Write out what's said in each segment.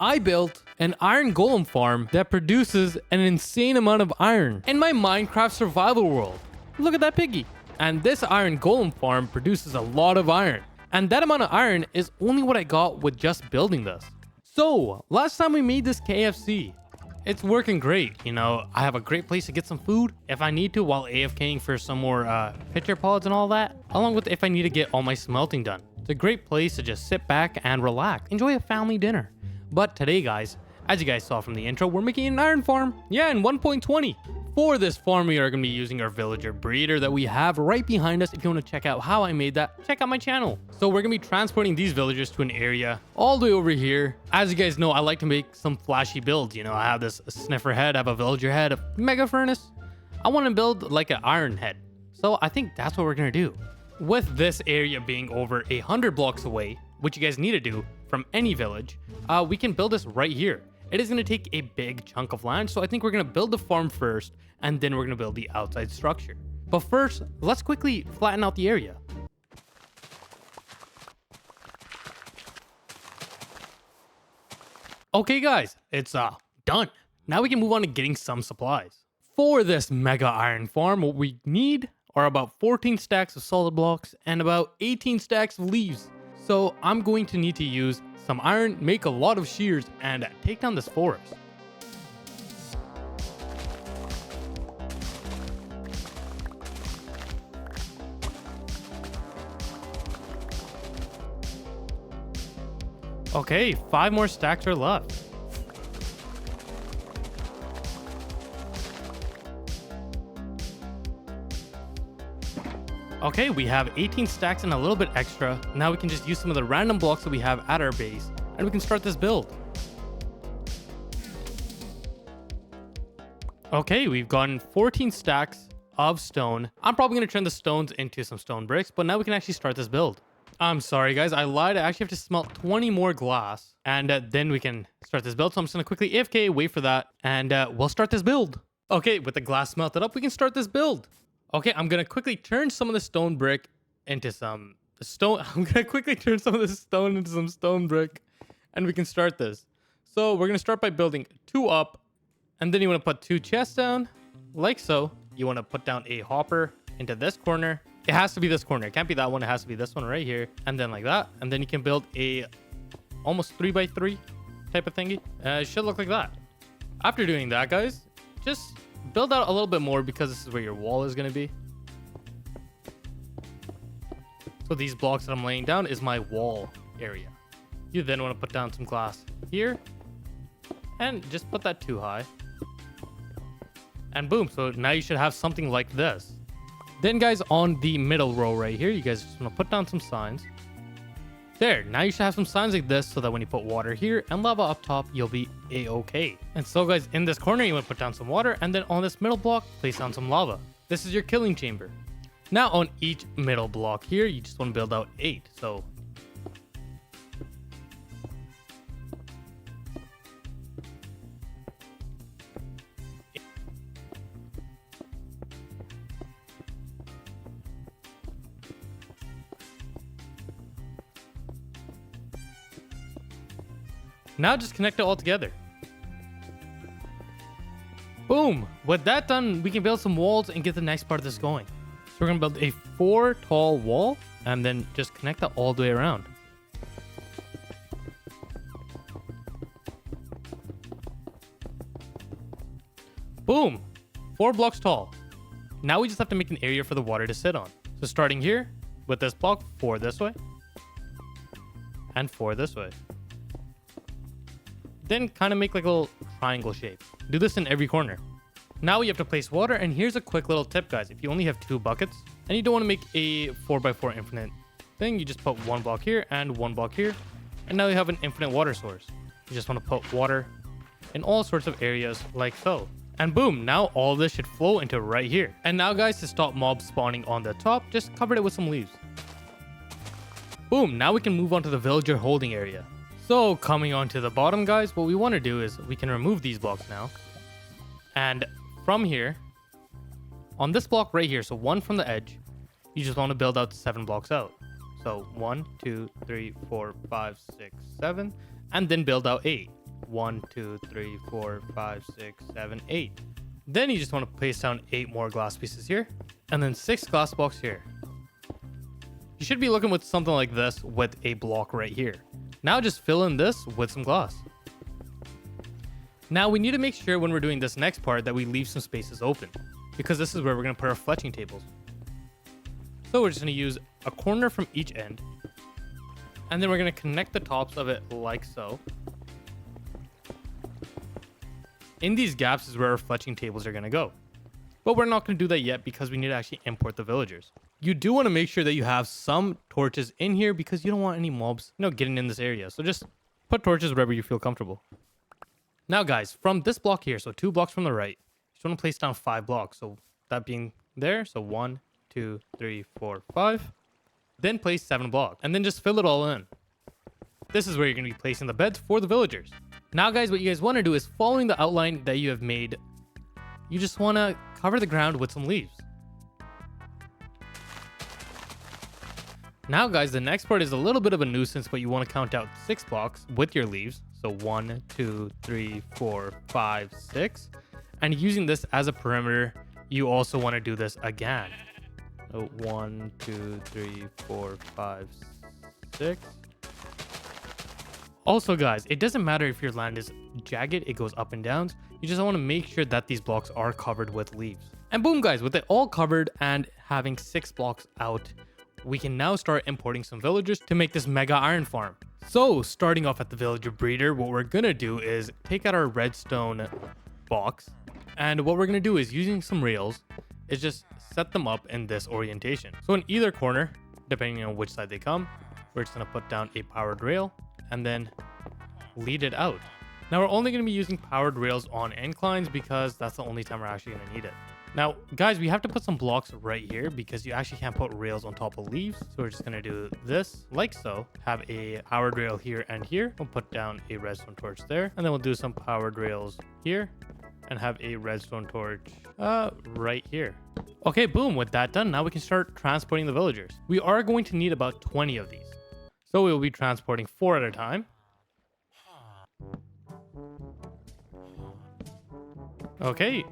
I built an iron golem farm that produces an insane amount of iron in my Minecraft survival world. Look at that piggy. And this iron golem farm produces a lot of iron. And that amount of iron is only what I got with just building this. So, last time we made this KFC, it's working great. You know, I have a great place to get some food if I need to while AFKing for some more pitcher pods and all that. Along with if I need to get all my smelting done. It's a great place to just sit back and relax. Enjoy a family dinner. But today, guys, as you guys saw from the intro, we're making an iron farm. Yeah, in 1.20. For this farm, we are going to be using our villager breeder that we have right behind us. If you want to check out how I made that, check out my channel. So we're going to be transporting these villagers to an area all the way over here. As you guys know, I like to make some flashy builds. You know, I have this sniffer head, I have a villager head, a mega furnace. I want to build like an iron head. So I think that's what we're going to do. With this area being over 100 blocks away, which you guys need to do from any village, we can build this right here. It is going to take a big chunk of land, so I think we're going to build the farm first, and then we're going to build the outside structure. But first, let's quickly flatten out the area. Okay guys, it's done. Now we can move on to getting some supplies. For this mega iron farm, what we need are about 14 stacks of solid blocks and about 18 stacks of leaves. So I'm going to need to use some iron, make a lot of shears, and take down this forest. Okay, 5 more stacks are left. Okay, we have 18 stacks and a little bit extra. Now we can just use some of the random blocks that we have at our base, and we can start this build. Okay, we've gotten 14 stacks of stone. I'm probably going to turn the stones into some stone bricks, but now we can actually start this build. I'm sorry guys, I lied. I actually have to smelt 20 more glass, and then we can start this build. So I'm just going to quickly AFK, wait for that, and we'll start this build. Okay, with the glass smelted up, we can start this build. Okay, I'm going to quickly turn some of the stone brick into some stone. I'm going to quickly turn some of this stone into some stone brick, and we can start this. So we're going to start by building 2 up, and then you want to put 2 chests down, like so. You want to put down a hopper into this corner. It has to be this corner. It can't be that one. It has to be this one right here, and then like that. And then you can build a almost 3x3 type of thingy. It should look like that. After doing that, guys, just build out a little bit more because this is where your wall is going to be. So these blocks that I'm laying down is my wall area. You then want to put down some glass here and just put that too high. And boom. So now you should have something like this. Then guys, on the middle row right here, you guys just want to put down some signs. There, now you should have some signs like this so that when you put water here and lava up top, you'll be a-okay. And so guys, in this corner, you want to put down some water, and then on this middle block, place down some lava. This is your killing chamber. Now on each middle block here, you just want to build out 8. So now just connect it all together. Boom! With that done, we can build some walls and get the next part of this going. So we're going to build a 4 tall wall and then just connect that all the way around. Boom! 4 blocks tall. Now we just have to make an area for the water to sit on. So starting here with this block, 4 this way and 4 this way. Then kind of make like a little triangle shape. Do this in every corner. Now you have to place water, and here's a quick little tip, guys. If you only have 2 buckets and you don't want to make a 4x4 infinite thing, you just put 1 block here and 1 block here, and now you have an infinite water source. You just want to put water in all sorts of areas like so. And boom, now all this should flow into right here. And now guys, to stop mobs spawning on the top, just cover it with some leaves. Boom, now we can move on to the villager holding area. So coming on to the bottom, guys, what we want to do is we can remove these blocks now. And from here, on this block right here, so 1 from the edge, you just want to build out 7 blocks out. So 1, 2, 3, 4, 5, 6, 7, and then build out 8. 1, 2, 3, 4, 5, 6, 7, 8. Then you just want to place down 8 more glass pieces here, and then 6 glass blocks here. You should be looking with something like this with a block right here. Now just fill in this with some glass. Now we need to make sure when we're doing this next part that we leave some spaces open, because this is where we're going to put our fletching tables. So we're just going to use a corner from each end, and then we're going to connect the tops of it like so. In these gaps is where our fletching tables are going to go. But we're not going to do that yet because we need to actually import the villagers. You do want to make sure that you have some torches in here because you don't want any mobs, getting in this area. So just put torches wherever you feel comfortable. Now guys, from this block here, so 2 blocks from the right, you just want to place down 5 blocks. So that being there, so 1, 2, 3, 4, 5. Then place 7 blocks and then just fill it all in. This is where you're going to be placing the beds for the villagers. Now guys, what you guys want to do is following the outline that you have made, you just want to cover the ground with some leaves. Now guys, the next part is a little bit of a nuisance, but you want to count out 6 blocks with your leaves. So 1, 2, 3, 4, 5, 6. And using this as a perimeter, you also want to do this again. So 1, 2, 3, 4, 5, 6. Also guys, it doesn't matter if your land is jagged, it goes up and down. You just want to make sure that these blocks are covered with leaves. And boom guys, with it all covered and having 6 blocks out, we can now start importing some villagers to make this mega iron farm. So starting off at the villager breeder, what we're gonna do is take out our redstone box, and what we're gonna do is using some rails is just set them up in this orientation. So in either corner, depending on which side they come, we're just gonna put down a powered rail and then lead it out. Now we're only gonna be using powered rails on inclines because that's the only time we're actually gonna need it. Now, guys, we have to put some blocks right here because you actually can't put rails on top of leaves. So we're just going to do this like so. Have a powered rail here and here. We'll put down a redstone torch there. And then we'll do some powered rails here and have a redstone torch right here. Okay, boom. With that done, now we can start transporting the villagers. We are going to need about 20 of these. So we'll be transporting 4 at a time. Okay.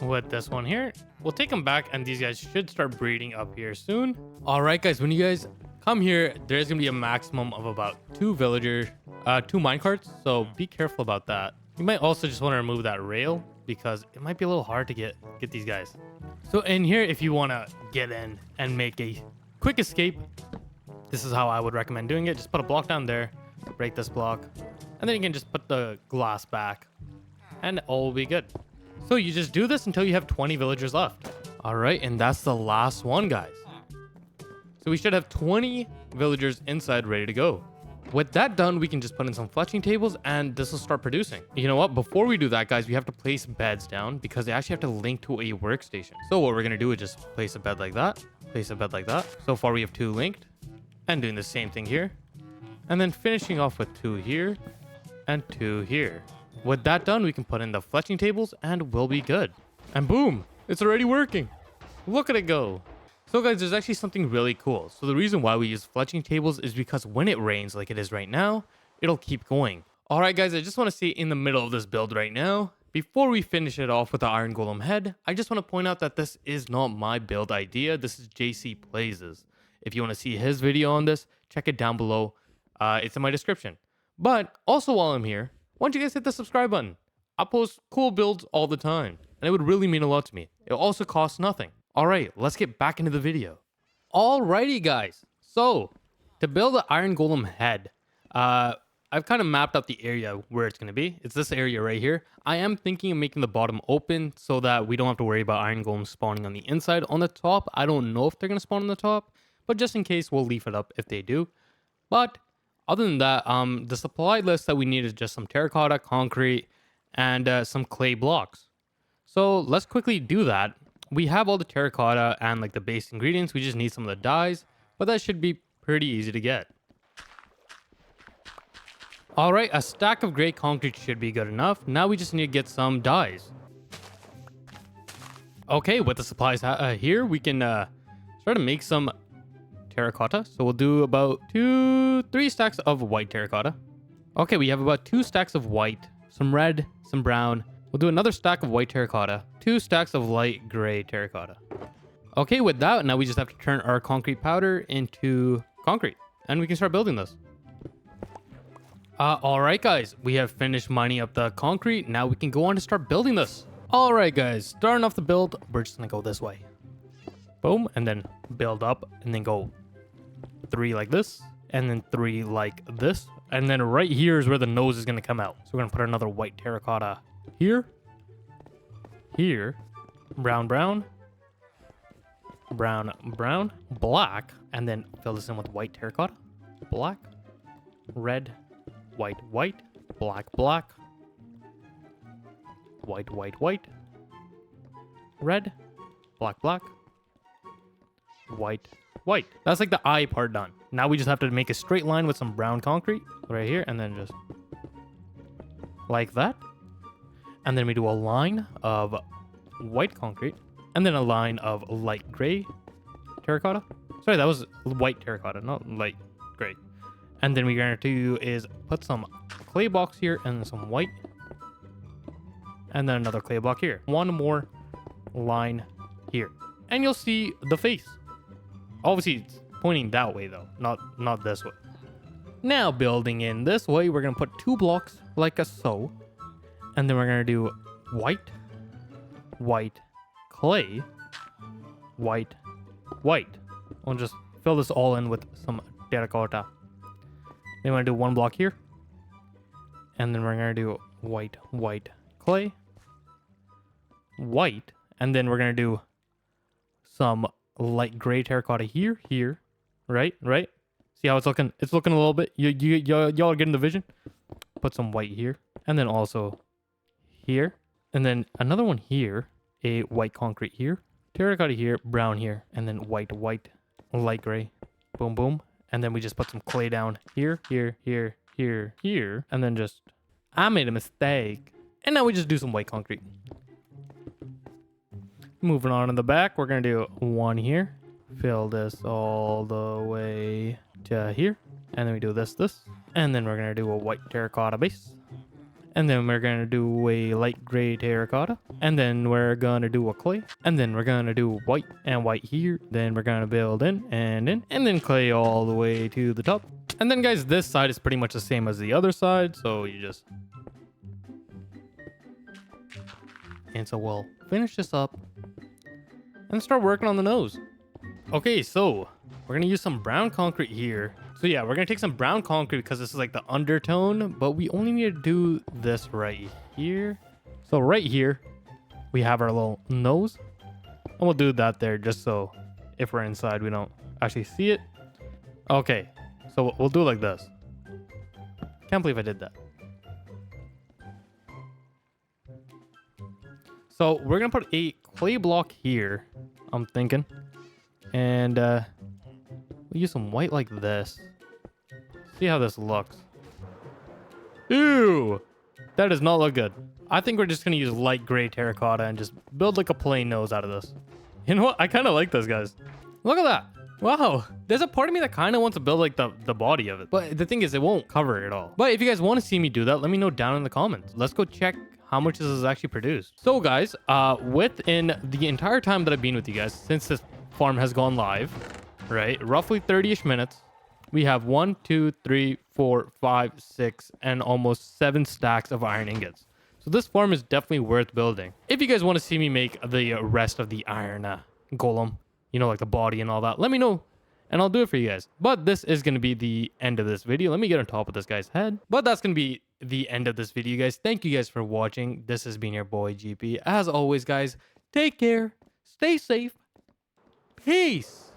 With this one here, we'll take them back and these guys should start breeding up here soon. All right guys, when you guys come here, there's gonna be a maximum of about 2 villagers, 2 minecarts, so be careful about that. You might also just want to remove that rail because it might be a little hard to get these guys. So in here, if you want to get in and make a quick escape, this is how I would recommend doing it. Just put a block down there, break this block, and then you can just put the glass back and all will be good. So you just do this until you have 20 villagers left. All right, and that's the last one, guys. So we should have 20 villagers inside ready to go. With that done, we can just put in some fletching tables and this will start producing. You know what? Before we do that, guys, we have to place beds down because they actually have to link to a workstation. So what we're going to do is just place a bed like that, place a bed like that. So far we have 2 linked and doing the same thing here. And then finishing off with 2 here and 2 here. With that done, we can put in the fletching tables and we'll be good. And boom, it's already working. Look at it go. So guys, there's actually something really cool. So the reason why we use fletching tables is because when it rains like it is right now, it'll keep going. All right, guys, I just want to say in the middle of this build right now, before we finish it off with the iron golem head, I just want to point out that this is not my build idea. This is JC Plays'. If you want to see his video on this, check it down below. It's in my description. But also while I'm here, why don't you guys hit the subscribe button? I post cool builds all the time, and it would really mean a lot to me. It also costs nothing. All right, let's get back into the video. Alrighty, guys. So, to build the iron golem head, I've kind of mapped out the area where it's going to be. It's this area right here. I am thinking of making the bottom open so that we don't have to worry about iron golems spawning on the inside. On the top, I don't know if they're going to spawn on the top, but just in case, we'll leave it up if they do. But other than that, the supply list that we need is just some terracotta, concrete, and some clay blocks. So let's quickly do that. We have all the terracotta and like the base ingredients. We just need some of the dyes, but that should be pretty easy to get. All right, a stack of gray concrete should be good enough. Now we just need to get some dyes. Okay, with the supplies here, we can start to make some terracotta. So we'll do about 2-3 stacks of white terracotta. Okay, we have about 2 stacks of white, some red, some brown. We'll do another stack of white terracotta, 2 stacks of light gray terracotta. Okay, with that, now we just have to turn our concrete powder into concrete, and we can start building this. All right, guys, we have finished mining up the concrete. Now we can go on to start building this. All right, guys, starting off the build, we're just gonna go this way. Boom, and then build up, and then go 3 like this, and then 3 like this. And then right here is where the nose is gonna come out. So we're gonna put another white terracotta here, here, brown, brown, brown, brown, black, and then fill this in with white terracotta, black, red, white, white, black, black, white, white, white, red, black, black, white, white. That's like the eye part done. Now we just have to make a straight line with some brown concrete right here, and then just like that. And then we do a line of white concrete, and then a line of light gray terracotta. Sorry, that was white terracotta, not light gray. And then we're gonna do is put some clay blocks here and some white. And then another clay block here. One more line here. And you'll see the face. Obviously, it's pointing that way though, not this way. Now building in this way, we're gonna put 2 blocks like a so. And then we're gonna do white, white, clay, white, white. We'll just fill this all in with some terracotta. Then we're gonna do 1 block here. And then we're gonna do white, white, clay, white. And then we're gonna do some light gray terracotta here, here, right? See how it's looking? It's looking a little bit. Y'all are getting the vision? Put some white here. And then also here. And then another one here. A white concrete here. Terracotta here, brown here. And then white, white, light gray. Boom, boom. And then we just put some clay down here, here, here, here, here. And then just, I made a mistake. And now we just do some white concrete. Moving on in the back, we're going to do 1 here. Fill this all the way to here. And then we do this. And then we're going to do a white terracotta base. And then we're going to do a light gray terracotta. And then we're going to do a clay. And then we're going to do white and white here. Then we're going to build in. And then clay all the way to the top. And then, guys, this side is pretty much the same as the other side. So you just... And so we'll finish this up and start working on the nose. Okay, so we're going to use some brown concrete here. So yeah, we're going to take some brown concrete because this is like the undertone, but we only need to do this right here. So right here, we have our little nose. And we'll do that there just so if we're inside, we don't actually see it. Okay, so we'll do it like this. Can't believe I did that. So we're going to put a clay block here, I'm thinking. And we'll use some white like this. See how this looks. Ew! That does not look good. I think we're just going to use light gray terracotta and just build like a plain nose out of this. You know what? I kind of like this, guys. Look at that. Wow. There's a part of me that kind of wants to build like the body of it. But the thing is, it won't cover it all. But if you guys want to see me do that, let me know down in the comments. Let's go check how much this is actually produced. So guys, within the entire time that I've been with you guys, since this farm has gone live, right, roughly 30-ish minutes, we have 1, 2, 3, 4, 5, 6, and almost 7 stacks of iron ingots. So this farm is definitely worth building. If you guys want to see me make the rest of the iron golem, you know, like the body and all that, let me know and I'll do it for you guys. But this is going to be the end of this video. Let me get on top of this guy's head. But that's going to be the end of this video, guys. Thank you guys for watching. This has been your boy GP. As always, guys, take care, stay safe, peace.